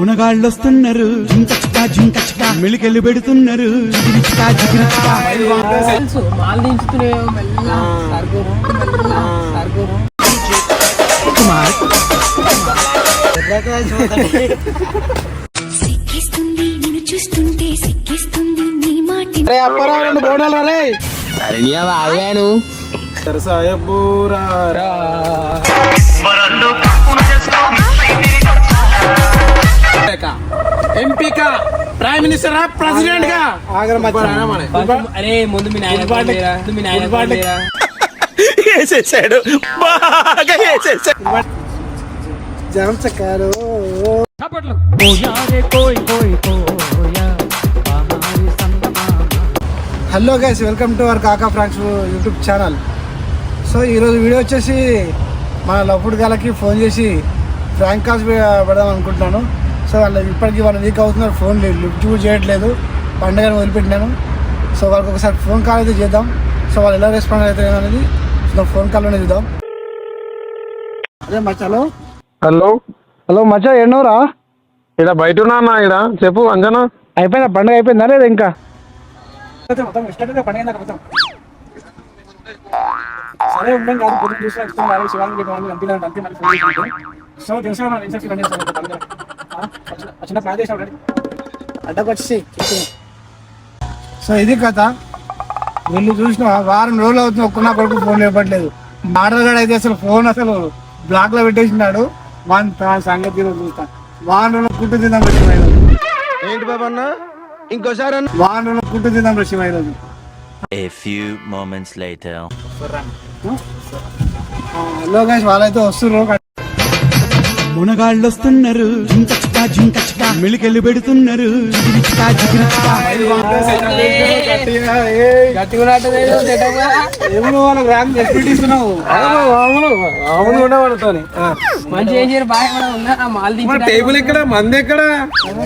మునగాళ్ళు వస్తున్నారు, జింకచ్కా మెలికెళ్ళి పెడుతున్నారు. బాగాను ఎంపీ కా ప్రైమ్ మినిస్టర్ ప్రెసిడెంట్ గా అరే ముందు మీ నాయన వేసేసాడు బాగా వేసేసాడు జనం చక్కారు. Hello guys, welcome to our Kaka pranks YouTube channel. So ఈరోజు వీడియో వచ్చేసి మన లప్పుడు గాలకి ఫోన్ చేసి ఫ్రాంక్ కాల్స్ పెడదాం అనుకుంటున్నాను. సో వాళ్ళు ఇప్పటికీ 1 వీక్ అవుతున్నారు, ఫోన్ లిఫ్ట్ కూడా చేయట్లేదు. పండుగను వదిలిపెట్టినాను. సో వాళ్ళకి ఒకసారి ఫోన్ కాల్ అయితే చేద్దాం. సో వాళ్ళు ఎలా రెస్పాండ్ అవుతారు అనేది ఫోన్ కాల్లోనే చూద్దాం. అదే మచ్చాలో. హలో హలో మచ్చా, ఎన్నోరా? ఇక్కడ బయట ఉన్నా ఇక్కడ చెప్పు అంజనా. అయిపోయిందా పండుగ? అయిపోయిందా లేదా ఇంకా? సరే ఉండం కాదు, పొద్దున చూసిన శివాలయం సో తెలుసు వచ్చిన ప్లాన్ చేసాం అడ్డకొచ్చి. సో ఇది కథ. వీళ్ళు చూసిన వారం రోజులు అవుతుంది, ఒక్క నా కొడుకు ఫోన్ ఇవ్వట్లేదు. మాటలుగాడు అయితే అసలు ఫోన్ అసలు బ్లాక్ లో పెట్టేసినాడు. సంగతి చూస్తా. వారం రోజులు కుట్టు తిందాం ఋషిమైనా. ఏంటి బాబా అన్న ఇంకోసారి అన్న? వారం రోజులు కుట్టు తిందాం ఋషిమైనా. A few moments later. Hello guys, వాళ్ళైతే వస్తున్నారు. మునగాళ్ళు వస్తున్నారు, జింకచ్కా మెలికెళ్ళి పెడుతున్నారు. టేబుల్ ఎక్కడ, మంది ఎక్కడ,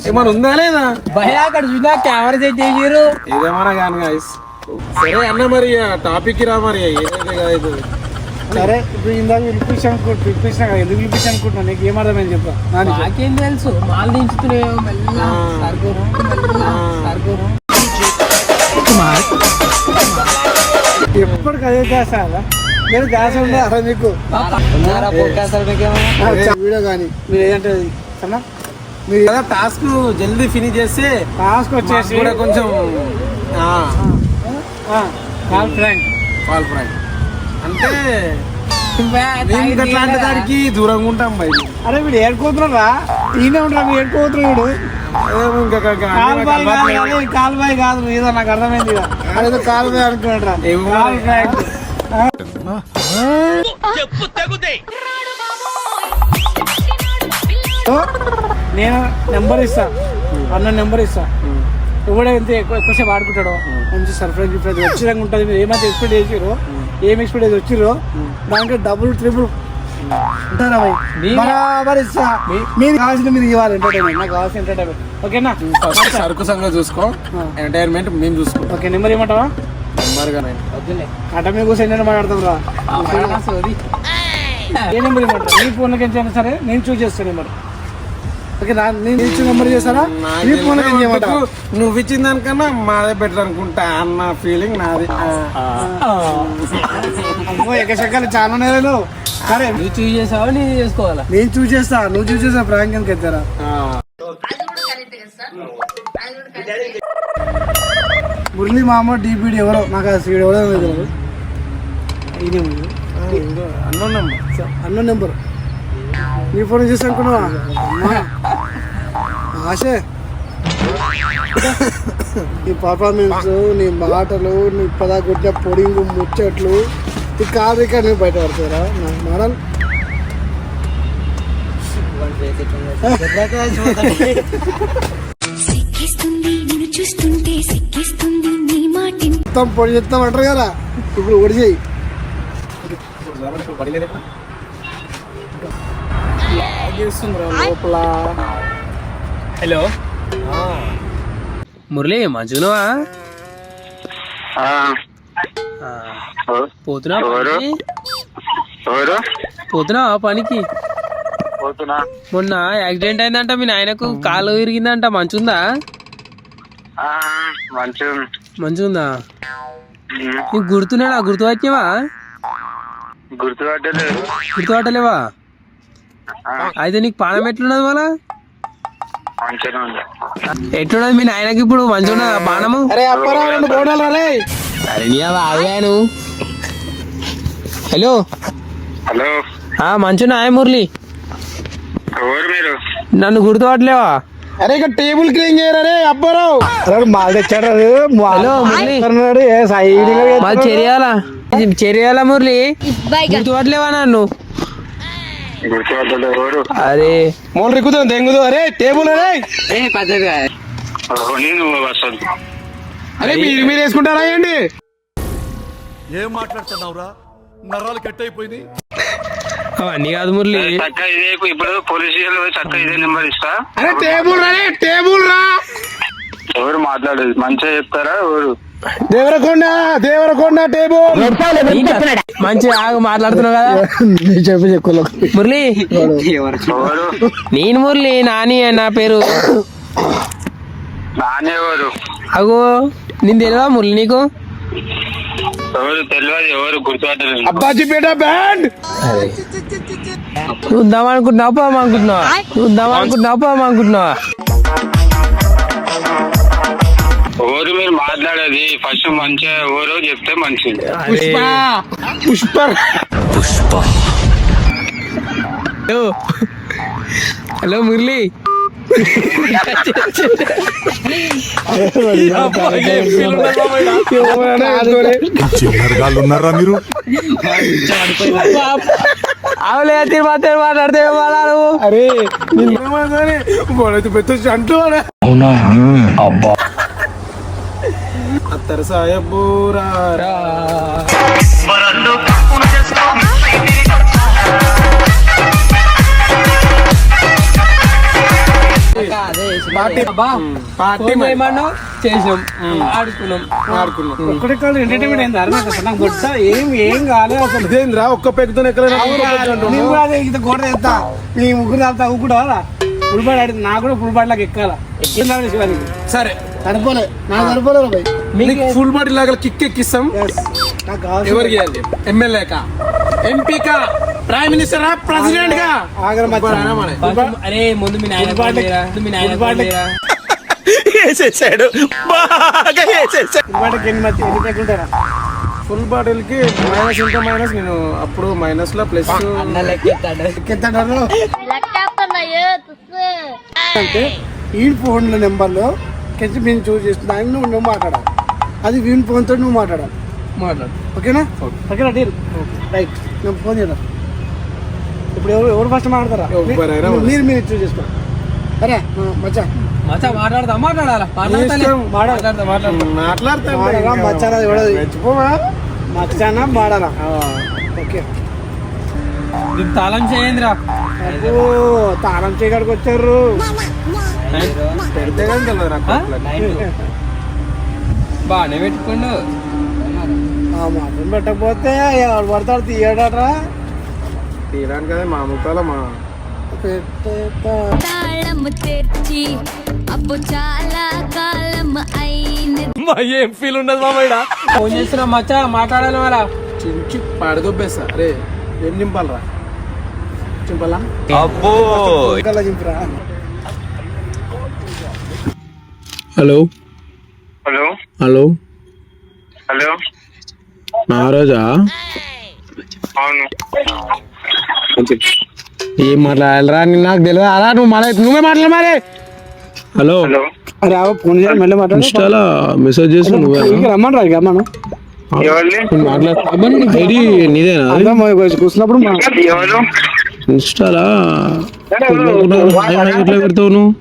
ఏమన్నా ఉందా లేదా? భయ అక్కడ చూసినా కెమెరా సెట్ చేసారు. ఇదేమన్నా కానీ గైస్. సరే అన్న, మరి టాపిక్ రా. మరి ఏదైతే సరే ఇప్పుడు ఇందాక పిలిపించాను ఎందుకు పిలిపించాను అనుకుంటున్నా, నీకు ఏమర్థమైంది చెప్పా? నాకేం తెలుసు, మాలు దించుతున్నాయో ఎప్పటికి అదే చేస్తా నేను గ్యాస్ ఉందా అసలు మీకు వీడియో కానీ మీరు ఏదంటే అన్నా, మీరు టాస్క్ జల్దీ ఫినిష్ చేస్తే టాస్క్ వచ్చేసి కూడా కొంచెం కాల్ ఫ్రాంక్ అంటే అట్లాంటి దానికి దూరంగా ఉంటాం బయట. అరే వీడు ఏడుకోతున్నారా? ఈయనే ఉంటారా? మీరు ఏడుకోతున్నా వీడు. కాల్ బాయ్ కాదు ఏదో నాకు అర్థమైంది. అదేదో కాల్ బాయ్ అనుకున్నాడు. నేను నెంబర్ ఇస్తా, అన్న నెంబర్ ఇస్తా. ఎవడైతే ఎక్కువసేపు ఆడుకుంటాడో మంచి సర్ప్రైజ్ వచ్చినాక ఉంటుంది. మీరు ఏమైతే ఎక్స్పెక్ట్ చేసారో, ఏం ఎక్స్పెక్ట్ చేసి వచ్చిరో దాంట్లో డబుల్ ట్రిపుల్ ఉంటారా బరాబర్ ఇస్తా. మీరు కావాల్సిన మీరు ఇవ్వాలి ఎంటర్టైన్మెంట్, నాకు కావాల్సిన ఎంటర్టైన్మెంట్. ఓకేనా? సరుకు సంగతి చూసుకో, ఎంటర్టైన్మెంట్ మేము చూసుకో. Okay, number ఏమంటావా? నెంబర్గా అట మీకు సెండ్ మాట్లాడతాం రా. ఏ నెంబర్ ఇవ్వమంటారా? మీ ఫోన్లోకి ఎంచైనా సరే నేను చూస్ చేస్తాను నెంబర్. ఓకే, నేను ఇచ్చిన నెంబర్ చేస్తారా? మీ ఫోన్లోకి ఏం చేయమంటావు? నువ్వు ఇచ్చిన దానికన్నా మాదే బెటర్ అనుకుంటా అన్న ఫీలింగ్ నాది. అమ్మో ఎక్కశకాలు చాలా నేరాలు. సరే నువ్వు చూస్ చేసావా నేను చేసుకోవాలా? నేను చూస్ చేస్తా, నువ్వు చూస్ చేస్తా. ప్రాంక్ ఎందుకు ఎత్తారా? మురళి మామ డిపిడి ఎవరో నాకు అసలు ఎవరో తెలియదు. అన్న నెంబర్ నీ ఫోన్ చేసి అనుకున్నావా? ఆశే నీ పర్ఫార్మెన్స్, నీ మాటలు, నీ పదా కొట్టిన పొడింగు ముచ్చట్లు ఈ కాదు ఇక్కడ నువ్వు బయట పడతారా మోడల్? మొత్తం పొడి చెప్తామంటారు కదా, ఇప్పుడు ఒడి చేయి. లోపల హలో మురళి, మంచిగున్నావా? పోతున్నావా పనికి? పోతున్నా. మొన్న యాక్సిడెంట్ అయిందంట మీ నాయనకు కాలు విరిగిందంట మంచుందా మంచిగుందా నీకు గుర్తున్నాడా గుర్తుపట్టివా గుర్తుపట్టలేవా అయితే నీకు పానం ఎట్లున్నది మళ్ళా ఎట్లున్నది మీ నాయనకి ఇప్పుడు మంచిగా బాణము ఆగాను హలో హలో మంచున్నా మురళి ఎవరు మీరు? నన్ను గుర్తుపట్టలేవా అరే ఇక టేబుల్ క్లీన్ చేయరే అబ్బారావు మాల్ తెచ్చాడు హలో మురళి మాది చెరియాల మురళి గుర్తుపట్టలేవా నన్ను గుర్తుపట్టలేదు. ఎవరు? అరే మూల రిక్కుతుంది దెంగుదు అరే టేబుల్ అరే నేను వసంత్. అరే మీరు వేసుకుంటారా ఏంటి ఏం మాట్లాడుతున్నావురా నరాలు కట్ అయిపోయింది అవన్నీ కాదు మురళి చక్క ఇదే ఇప్పుడు పోలీస్ స్టేషన్ పోయి చక్క ఇదే నెంబర్ ఇస్తా. అరే టేబుల్ రా టేబుల్ రా ఎవరు మాట్లాడేది మంచిగా చెప్తారా? ఎవరు? దేవరకొండ టేబుల్ మంచి ఆగు మాట్లాడుతున్నావు కదా చెప్పు మురళి ఎవరు? నేను మురళి నాని నా పేరు నానే ఎవరు? అగో నేను తెలియదా మురళి నీకు ఎవరు తెలియదు. ఎవరు గుర్తుపట్టలేదు. అబ్బాజీపేట బ్యాండ్ నువ్వు ఉందామనుకుంటున్నావు పోమనుకుంటున్నావా పోమనుకుంటున్నావా ఎవరు మీరు మాట్లాడేది? ఫస్ట్ మంచిగా ఎవరో చెప్తే మంచిది. పుష్ప హలో మురళి చిన్నరగాళ్ళు ఉన్నారా మీరు అవులే మాట్లాడితే అరే పెద్ద అంటూ అత్తరు సాయబూరా పార్టీ ఏమన్నావు చేసాం ఆడుకున్నాం ఒక్కడి కాదు ఎంటర్టైన్మెంట్ అయింది అర్థం నాకు గొడ్డ ఏం కాలేదు అసలు ఇదేంద్రా ఒక్క పెద్దతో ఎక్కడ గోడ చేస్తా నీ ముగ్గురు తాగుతా ఊకుండా ఫుల్బాడ్ ఆడి నాకు కూడా ఫుల్బాడ్ లాగా ఎక్కాలా సరే సరిపోలే నాకు సరిపోలేదు మీకు ఫుల్ బాడీ లాగా కిక్ ఎక్కిస్తాం. ఎవరికి ఎమ్మెల్యేకా ఎంపీకా ప్రైమ్ మినిస్టర్ ప్రెసిడెంట్ గా అరే ముందు మీ నాయన వేసేసాడు బాగా వేసేసాడు. ఫుల్ బాటిల్కి మైనస్ ఇంకా మైనస్ నేను అప్పుడు మైనస్ లో ప్లస్ అంటే ఈ ఫోన్ నెంబర్లో కెచ్చి మేము చూస్ చేస్తున్నాను నువ్వు మాట్లాడాలి అది వీని ఫోన్తో నువ్వు మాట్లాడాలి ఓకేనా ఓకేనా డీల్ రైట్ నేను ఫోన్ చేద్దాం ఇప్పుడు ఎవరు ఫస్ట్ మాట్లాడతారా మీరు చూస్ చేసుకోండి సరే మచ్చా మాట్లాడాలా మచ్చారా మచ్చానా మాడాలా ఓకే తాళం చేయండిరా తాళం చేయడానికి వచ్చారు పెడితే కానీ తెలియదు. బాగానే పెట్టుకోండు మాత్రం పెట్టకపోతే ఎవరు పడతాడు తీయడరా తీయడానికి కదా మా ముఖాల మా తాళం తెర్చి అప్పు చాలా కాలం అయినది. ఏం ఫీల్ ఉండదు మామయ్య ఫోన్ చేస్తున్నా మచ్చా మాట్లాడాలి మళ్ళా చించి పడదొబ్బేస్తా. అరే ఏం నింపాలరా? చింపాలా? చింపురా హలో హలో హలో హలో నారోజా అవును. ఏం మాట్లాడాలరా? నాకు తెలియదు. అలా నువ్వే మాట్లాడు మరి. హలో హలో అరే ఫోన్ చేయాలి మళ్ళీ మాట్లాడు ఇన్స్టాలో మెసేజ్ చేసి నువ్వే రమ్మను రా రమ్మను ఎవరిని? మాట్లాడు. ఐడి నీదేనా? కూర్చున్నప్పుడు ఎవరు? ఇన్స్టాలా ఎట్లా పెడతావు నువ్వు?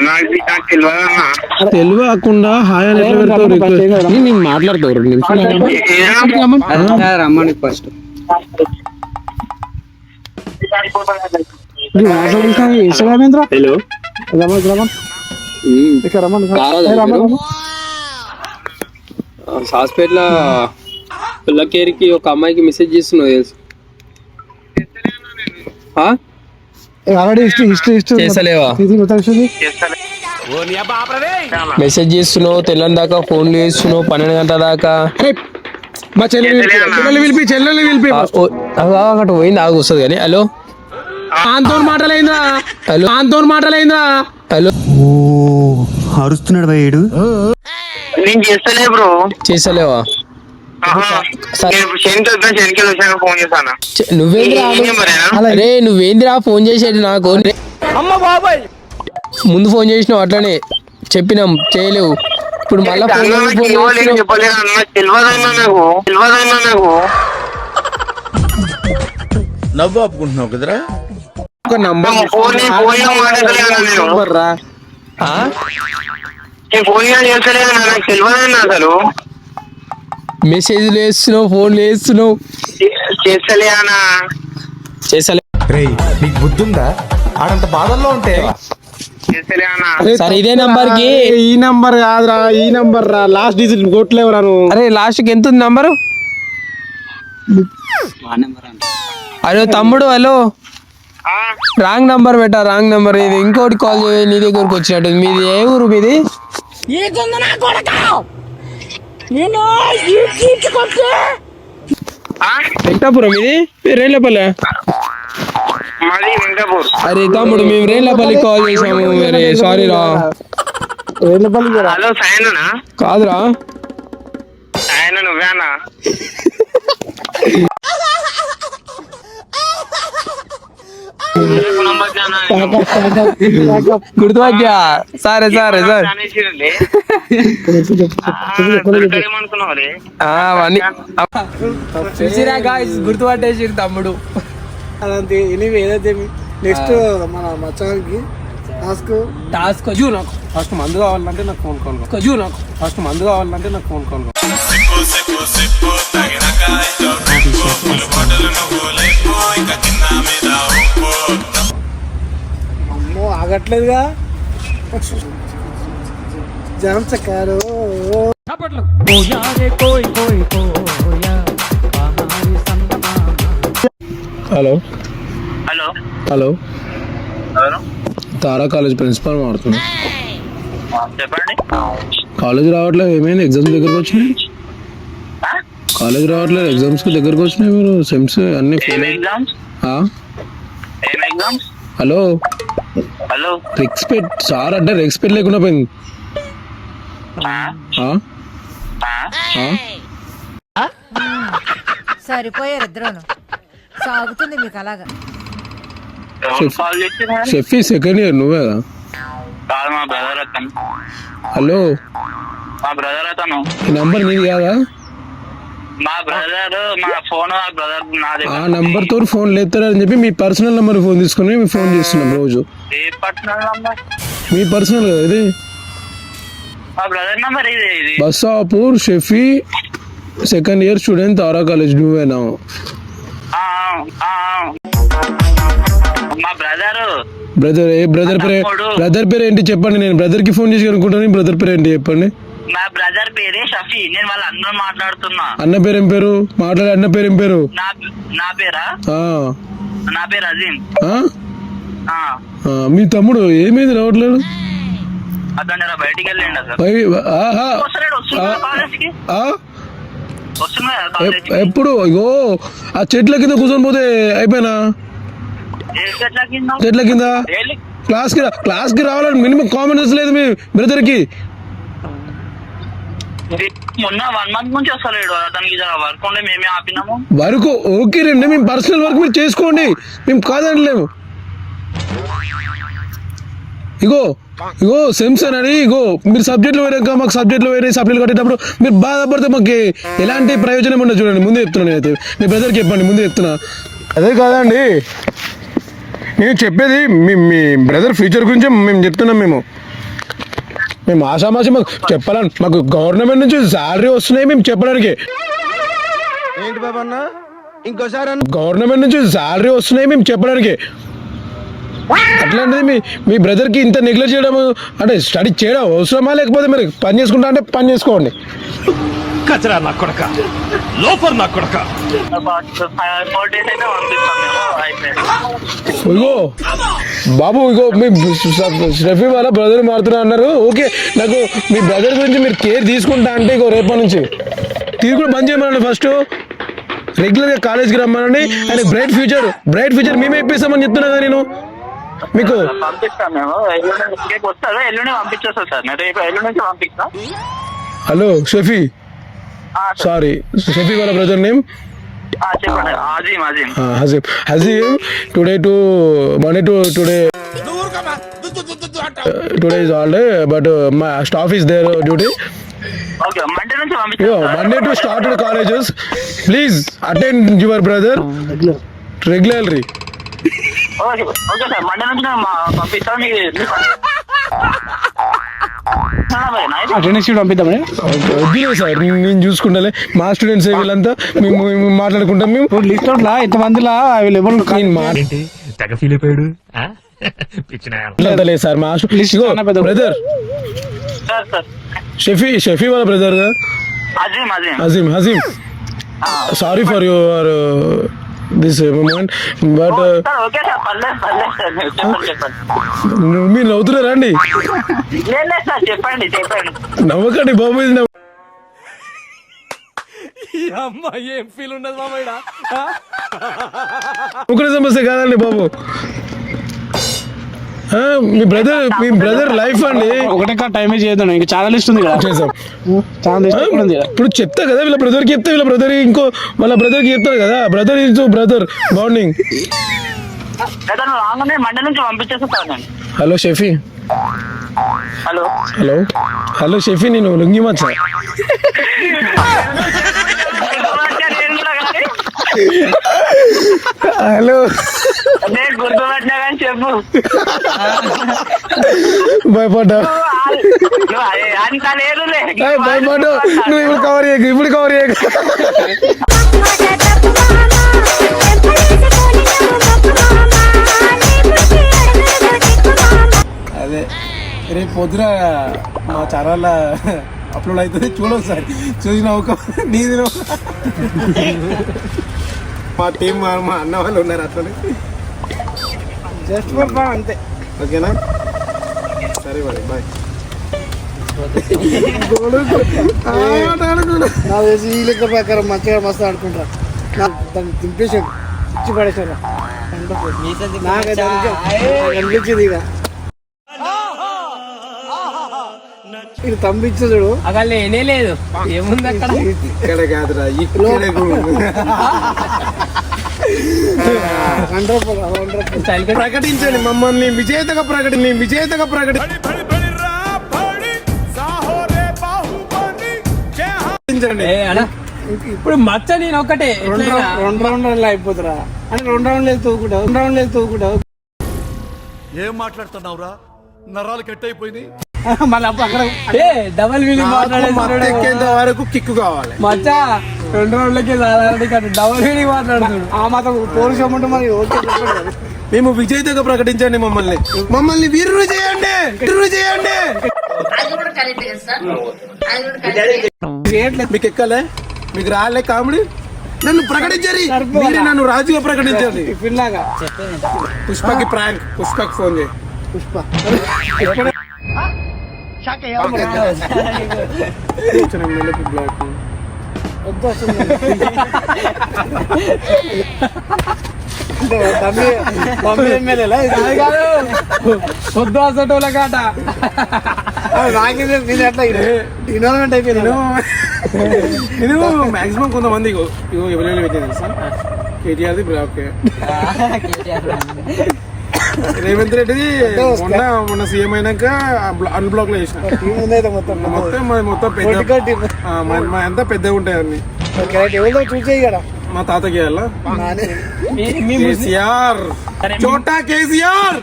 నాకు తెలియదు అన్న. తెలియకుండా హాయ్ అని ఎట్లా పెడతావు? రిక్వెస్ట్ నేను మాట్లాడతావు 2 నిమిషాలు. రమ్మని ఫస్ట్ ఇన్స్టాగ్రామ్ ఏంద్రా హలో హాస్పిటల్ పిల్లకేరికి ఒక అమ్మాయికి మెసేజ్ చేస్తున్నావు తెలుసు ఆల్రెడీ హిస్టరీ చేస్తలేవా? చేస్తలే. మెసేజ్ చేస్తున్నావు, తెల్లని దాకా ఫోన్లు చేస్తున్నావు, 12 గంటల దాకా. మా చెల్లెలు పిలిపి అక్కడ పోయింది, ఆగు వస్తుంది కానీ. హలో ఆంతో మాటలైందా? హలో హలో అరుస్తున్నాడు భయ్యుడు. నేను చేస్తలే బ్రో. చేస్తలేవా? శనికి వచ్చాక ఫోన్ చేస్తాను. నువ్వేంద్రా ఫోన్ చేసేది నాకు? ముందు ఫోన్ చేసినావు, అట్లనే చెప్పినాం చేయలేవు. ఇప్పుడు మళ్ళా ఫోన్ చెప్పలేదు అన్న, తెలియదన్నా నాకు. నవ్వు ఆపుకుంటున్నావు కదరా? ఒక నంబర్ ఫోన్ రా. నేను ఫోన్ చేస్తలేదు నాకు తెలియదన్నా అసలు. మెసేజ్లు వేస్తున్నావు, ఫోన్లు వేస్తున్నావు. చేస్తలే అన్న. చేస్తలే. నీకు బుద్ధి ఉందా? ఆడంత బాధల్లో ఉంటే చేస్తలే అన్న. సరే ఇదే నంబర్ కి. ఈ నంబర్ కాదురా, ఈ నంబర్ రా. లాస్ట్ డిజిట్ కొట్టలేవురా నువ్వు. అరే లాస్ట్ కి ఎంత ఉంది నంబరు? అరే తమ్ముడు, హలో రాంగ్ నంబర్ పెట్టా, రాంగ్ నంబర్. ఇది ఇంకోటి కాల్ చేయ, నీ దగ్గరకు వచ్చినట్టు. మీది ఏ ఊరు మీది? వెంకటాపురం ఇది, రేళ్ళపల్లె. మాది వెంకటాపూర్. అరే తమ్ముడు, మేము రేళ్ళపల్లి కాల్ చేసాము. అరే సారీ రా. హలో సాయనా? కాదురా, సాయన నువ్వేనా? గుర్తుపట్టా? సరే సరే సార్. చూసిరా గాయ్స్, గుర్తుపట్టేసి తమ్ముడు. అదంతే. ఎనీవే, ఏదైతే నెక్స్ట్ మన మచ్చానికి టాస్క్ నాకు ఫస్ట్ మందు కావాలంటే నాకు ఫోన్ కాల్. అమ్మో ఆగట్లేదుగా జనం చక్కారు. హలో హలో హలో ఎవరు? తారా కాలేజ్ ప్రిన్సిపాల్ మాట్లాడుతున్నా. చెప్పండి. కాలేజ్ రావట్లేదు, ఏమైంది? ఎగ్జామ్స్ దగ్గరకు వచ్చినాయి. కాలేజ్ రావట్లేదు, ఎగ్జామ్స్ దగ్గరకు వచ్చినాయి. మీరు సెమ్స్ అన్ని ఏం exams? Hello hello respect sir అంటే రెస్పెక్ట్ లేకుండా పోయింది. సరిపోయారు ఇద్దరును. సాగుతుంది మీకు అలాగా. కాల్ చేసి షెఫీ సెకండ్ ఇయర్ నువ్వే కదా? కాదు, మా బ్రదర్ అతను. హలో, మా బ్రదర్ అతను. ఈ నంబర్ నీది కాదా? మా బ్రదర్, మా ఫోన్ మా బ్రదర్ నా ఆ దగ్గర. నంబర్ తో ఫోన్ లేస్తారని చెప్పి మీ పర్సనల్ నంబర్ ఫోన్ తీసుకుని మీ ఫోన్ చేస్తున్నాం రోజు. ఏ పర్సనల్ నంబర్? మీ పర్సనల్ కదా ఇది? మా బ్రదర్ నంబర్ ఇది. బస్సాపూర్ షెఫీ సెకండ్ ఇయర్ స్టూడెంట్ తారా కాలేజ్ నువ్వేనా? మా బ్రదర్. బ్రదర్ ఏ బ్రదర్ పేరు ఏంటి చెప్పండి, నేను బ్రదర్ కి ఫోన్ చేసి అనుకుంటాను. బ్రదర్ పేరు ఏంటి చెప్పండి. మా బ్రదర్ పేరే షఫీ. నేను వాళ్ళ అందరూ మాట్లాడుతున్నా. అన్న పేరు ఏం పేరు? మాట్లాడే అన్న పేరు ఏం పేరు? నా పేరా? నా పేరు అజీం. మీ తమ్ముడు ఏమైంది రావట్లేదు? అతను బయటికి వెళ్ళండి సార్. ఎప్పుడు ఇగో ఆ చెట్ల కింద కూర్చొని పోతే అయిపోయినా? చెట్ల కింద క్లాస్ కి రావాలని మినిమం కామన్ సెన్స్ లేదు మీ బ్రదర్ కి? మొన్న 1 month నుంచి వస్తలేడు. అతనికి వర్క్ ఉండే మేమే ఆపినాము. వర్క్ ఓకే రండి, మేము పర్సనల్ వర్క్ మీరు చేసుకోండి, మేము కాదనలేము. ఇగో సెమ్స్ అని ఇగో మీరు సబ్జెక్టులు పోయాక మాకు సబ్జెక్టులు పోయినాయి, సబ్జెక్టులు కట్టేటప్పుడు మీరు బాధపడితే మాకు ఎలాంటి ప్రయోజనం ఉండదు. చూడండి, ముందే చెప్తున్నాను నేనైతే. మీ బ్రదర్కి చెప్పండి, ముందే చెప్తున్నా. అదే కాదండి నేను చెప్పేది, మీ బ్రదర్ ఫ్యూచర్ గురించి మేము చెప్తున్నాం. మేము ఆశామాషి మాకు చెప్పాలని, మాకు గవర్నమెంట్ నుంచి శాలరీ వస్తున్నాయి మేము చెప్పడానికి. ఏంటి బాబా అన్న, ఇంకోసారి గవర్నమెంట్ నుంచి శాలరీ వస్తున్నాయి మేము చెప్పడానికి. అట్లాంటిది మీ బ్రదర్కి ఇంత నెగ్లెక్ట్ చేయడం అంటే స్టడీ చేయడం అవసరమా? లేకపోతే మీరు పని చేసుకుంటా అంటే పని చేసుకోండి. కచరా నా కొడక, లోఫర్ నా కొడక. 4 days అయితే పంపిస్తాం మేము. అయిపోయింది. ఇగో బాబు, ఇగో మీ షఫీ వాళ్ళ బ్రదర్ మారుతున్నా అన్నారు. ఓకే, నాకు మీ బ్రదర్ గురించి మీరు కేర్ తీసుకుంటా అంటే ఇగో రేపటి నుంచి తీసుకుని బంద్ చేయమనండి. ఫస్ట్ రెగ్యులర్గా కాలేజ్కి రమ్మనండి. ఆయన బ్రైట్ ఫ్యూచర్ మేమే ఇప్పిస్తామని చెప్తున్నా కదా నేను మీకు. పంపిస్తాం మేము. రేపు వస్తారు, ఎల్లుండి పంపించేస్తాం సార్. నేను రేపు ఎల్లుండి నుంచి పంపిస్తాం. హలో షఫీ, సారీ షఫీ వాళ్ళ బ్రదర్ నేమ్ చెప్పండి. Hazeem. Today to Monday to today is all day, but my staff is there duty. Okay, Monday నుంచి పంపిస్తాం. Monday to start the colleges. Please attend your brother regularly. Okay sir, Monday నుంచి పంపిస్తాం. Attendance sheet పంపిద్దామని వద్దులే sir, నేను చూసుకుంటాలే. మా students వీళ్ళంతా మేము మాట్లాడుకుంటాం. మేము లిస్ట్ అవుట్లా ఎంతమందిలా అవైలబుల్ తెగ ఫీల్ అయిపోయాడు. లేదు సార్, మా బ్రదర్ షఫీ వాళ్ళ brother Hazeem. Sorry for your this moment, but okay sir, పర్లేదు సార్. చెప్పండి. మీరు నవ్వుతున్నారా అండి? లేదు సార్, చెప్పండి. నవ్వకండి బాబు. ఇది ఏం ఫీల్ ఉండదు మామయ్య. ఒకరి సమస్య కాదండి బాబు. మీ బ్రదర్ లైఫ్ అండి. ఒకటే టైమే చేద్దాం, ఇంకా చాలా లిస్ట్ ఉంది కదా. చాలా లిస్ట్ ఉంది. ఇప్పుడు చెప్తా కదా, వీళ్ళ బ్రదర్కి చెప్తే వీళ్ళ బ్రదర్ ఇంకో వాళ్ళ బ్రదర్కి చెప్తారు కదా. Brother is brother bonding. Monday నుంచి పంపించేస్తా సార్ నేను. హలో షఫీ. హలో షఫీ, నేను లుంగి మచ్చ. హలో, నేను గుర్తుపట్టినా కానీ చెప్పు. భయపడ్డా? అంత లేదులే. భయపడ్డా? నువ్వు ఇప్పుడు కవర్ చేయకు. అదే రేపు పొద్దున మా ఛానల్లో అప్లోడ్ అవుతుంది, చూడవు సార్. చూసిన ఒక నీది మా టీం మా అన్న వాళ్ళు ఉన్నారు అట్లనే. జస్ట్ ఫర్ ఫన్ అంతే. ఓకేనా? సరే మరి, బాయ్. నా తెలిసి ఈ లెక్క ప్రకారం మంచిగా మస్తు ఆడుకుంటారు. దాన్ని దింపేసాడు, ఇచ్చి పడేసాడు. నాకు అనిపించింది ఇక ఇది పంపించడు. అక్కడ లేనే లేదు. ఏముంది అక్కడ? ఇక్కడ కాదురా, ఇక్కడే ప్రకటించండి మమ్మల్ని విజేతగా ప్రకటించండి. ఇప్పుడు మచ్చ నేను ఒకటే. 2 రౌండ్లు అయిపోతురా అని 2 రౌండ్లు తోగుకుంటావు. ఏం మాట్లాడుతున్నావురా? నరాలు కట్ అయిపోయింది. మళ్ళీ అక్కడ డబల్ వీలింగ్ ఎక్కేంత వరకు కిక్కు కావాలి. మచ్చా 2 రౌండ్లకి డబల్ వీలింగ్ మాట్లాడుతున్నాడు. ఆ మాత్రం పోలీసు మరి ఓకే. మేము విజేతగా ప్రకటించండి. మమ్మల్ని వీరు చేయండి. మీకు ఎక్కలే, మీకు రాలే కామెడీ. నన్ను ప్రకటించండి, నన్ను రాజుగా ప్రకటించండి. పిల్లగా పుష్పకి ప్రాంక్. పుష్పకి ఫోన్ చేయి. పుష్ప పొద్దు అసటోళ్ళ కాట నేను అట్లా ఇన్వాల్వ్మెంట్ అయిపోయాను. నేను మాక్సిమం కొంతమంది ఎవరైనా పెట్టాను సార్. కేటీఆర్ది బ్లాక్, రేవంత్ రెడ్డిది మొన్న సీఎం అయినాక అన్బ్లాక్ లో చేసిన. మొత్తం పెద్ద ఎంత పెద్దగా ఉంటాయి అన్ని. చూసేయి కదా, మా తాతకి వేయాలా? కేసీఆర్, చోటా కేసీఆర్.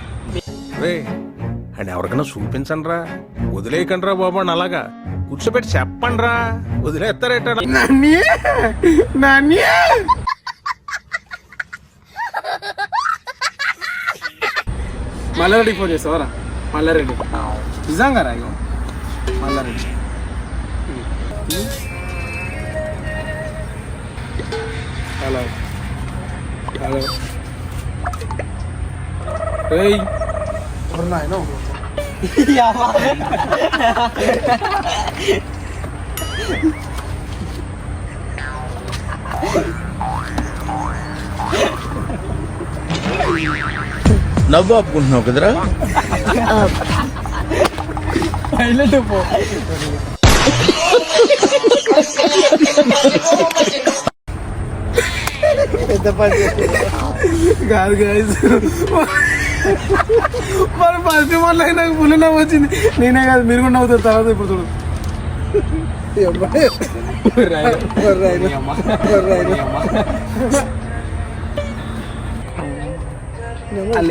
అని ఎవరికైనా చూపించండి రా, వదిలేయకండి రా బాబు. అని అలాగా కూర్చోబెట్టి చెప్పండి రా, వదిలేస్తారేట. మల్లారెడ్డికి ఫోన్ చేస్తావరా? మల్లారెడ్డి నిజంగా రా, మల్లారెడ్డి హలో హలో ఏయ్ నాయన నవ్వు ఆపుకుంటున్నావు కదరా పెద్ద పని కాదు guys. మరి ఫస్ట్ మాటలు నాకు ఫుల్ నవ్వు వచ్చింది. నేనే కాదు మీరు కూడా నవ్వుతారు తర్వాత ఇప్పుడు చూడు.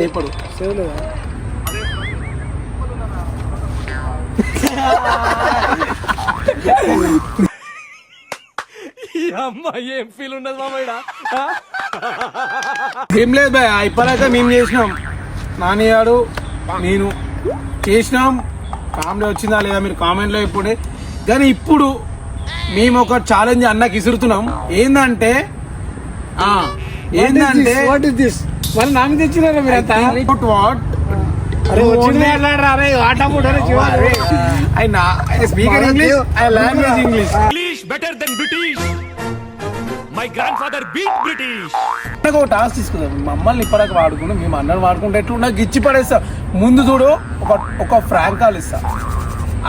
లేపడు ఏం లేదు బాయ్, అయిపోయాక మేము చేసినాం. నానియాడు నేను చేసినాం. కామెడీ వచ్చిందా లేదా మీరు కామెంట్లో ఇప్పుడే. కానీ ఇప్పుడు మేము ఒక ఛాలెంజ్ అన్నకి ఇసురుతున్నాం. ఏంటంటే వాట్ ఇస్ దిస్ వాళ్ళు నామి తెచ్చినారా మీరంతా? వాట్ అరే వచ్చింది అరే ఆట పుట్టారు speaker English, I language English. ఒక టాస్క్ తీసుకుందాం. మమ్మల్ని ఇప్పటికి వాడుకుని మేము అన్నను వాడుకుంటే ఎట్లు నాకు ఇచ్చి పడేస్తా. ముందు చూడు ఒక ఫ్రాంక్ కాల్ ఇస్తా.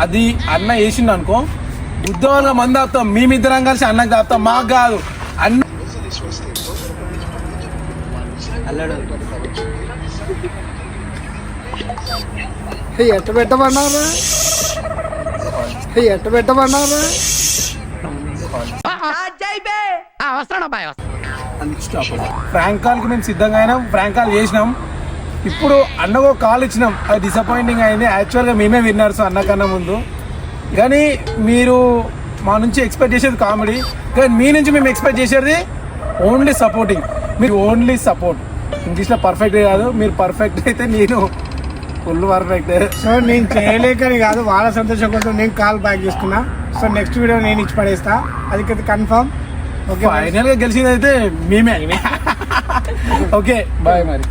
అది అన్న వేసిండు అనుకో, బుద్ధవాళ్ళగా మంది ఆపుతాం. మేమిద్దరం కలిసి అన్నకు ఆపుతాం. మాకు కాదు అన్న ఎట్ట పెట్టమన్నారా ఎట్ట పెట్టమన్నారా ఫ్రాంక్ కాల్కి మేము సిద్ధంగా అయినాం. ఫ్రాంక్ కాల్ చేసినాం. ఇప్పుడు అన్నకు కాల్ ఇచ్చినాం. అది డిసప్పాయింటింగ్ అయింది. యాక్చువల్గా మేమే విన్నర్స్ అన్నకన్నా ముందు. కానీ మీరు మా నుంచి ఎక్స్పెక్ట్ చేసేది కామెడీ, కానీ మీ నుంచి మేము ఎక్స్పెక్ట్ చేసేది ఓన్లీ సపోర్టింగ్. మీరు ఓన్లీ సపోర్ట్. ఇంగ్లీష్లో పర్ఫెక్ట్ కాదు, మీరు పర్ఫెక్ట్ అయితే నేను ఫుల్ పర్ఫెక్ట్. సో నేను చేయలేకని కాదు, వాళ్ళ సంతోషం కోసం నేను కాల్ బ్యాక్ చేసుకున్నా. సో నెక్స్ట్ వీడియో నేను ఇచ్చి పడేస్తా, అది కన్ఫర్మ్. ఓకే, ఫైనల్గా గెలిచింది అయితే మేమే. ఓకే బాయ్ మరి.